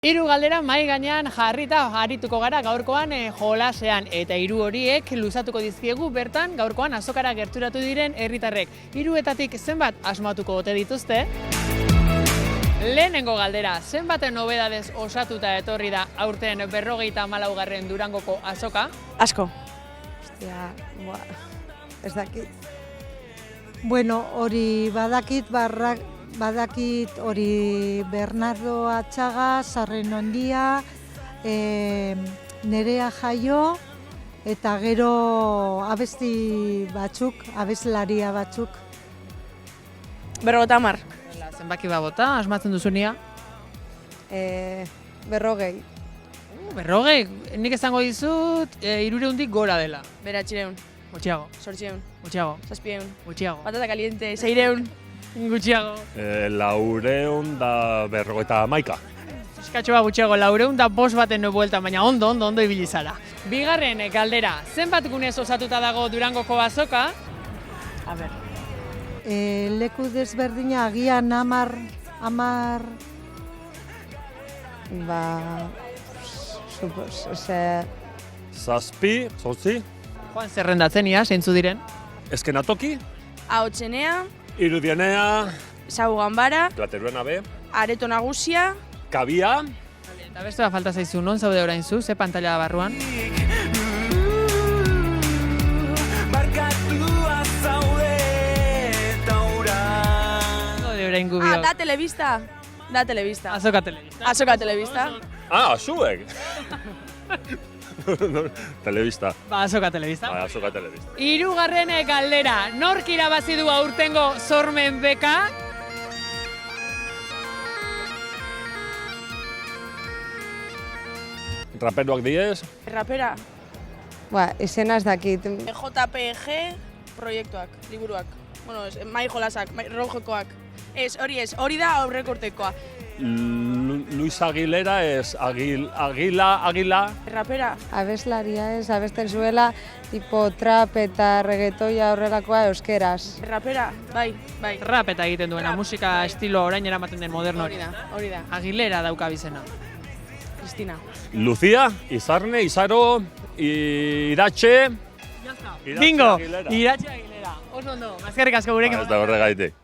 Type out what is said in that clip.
Hiru galdera mahai gainean jarrita arituko gara gaurkoan jolasean eta hiru horiek luzatuko dizkiegu bertan gaurkoan azokara gerturatu diren herritarrek. Hiruetatik zenbat asmatuko ote dituzte? Lehenengo galdera, zenbaten nobedadez osatuta etorri da aurten 54. Durangoko azoka? Asko. Ostia, ez dakit. Bueno, hori badakit hori Bernardo Atxaga, Sarren Ondia, Nerea Jaio, eta gero abesti batzuk, abeslaria batzuk. 50. Zenbaki bota, asmatzen duzunia? 40. 40, nik esango dizut 300 gora dela. 900, Gutxiago, 800, gutxiago, 700, gutxiago, patata caliente, 600. gutxiago. 451. Eskatxoa gutxiago, 405 baten bueltan, baina ondo ibili zara. Bigarren galdera, zenbat gunez osatuta dago Durangoko azoka? A ber. Leku desberdina agian 10. Zazpi, zortzi, Joan zerrendatzen ia, zeintzu diren? eskenatoki, Ahotsenea, irudienea, Sau Ganbara, plateruena be, Areto Nagusia, kabia, Eta beste bat falta zaizu, non zaude orain zu, ze pantalla barruan? Zaude orain gubiok. da Telebista. Da Telebista. Azoka telebista. Azoka Telebista. zuek! Telebista, Azoka telebista. azoka telebista. Hirugarren galdera, nork irabazi du aurtengo sormen beka? Raperoak diez, Rapera. Izena ez dakit. JPG proiektuak, liburuak. Bueno, mai jolasak, rojokoak. Hori da aurreko urtekoa. Luis Aguilera ez, Agila, Rapera. Abeslaria ez, abesten zuela, tipo trap eta reggaetoia horrelakoa euskeraz. Rapera, bai. Rap eta egiten duena, musika estilo orain eramaten den moderno hori. Hori da. Agilera dauka bizena. Cristina. Lucía, Izarne, Izaro, Iratxe, Bingo! Aguilera. Iratxe Agilera. Oso ondo, bazkarrik asko gurekin. Ez da horregaitik.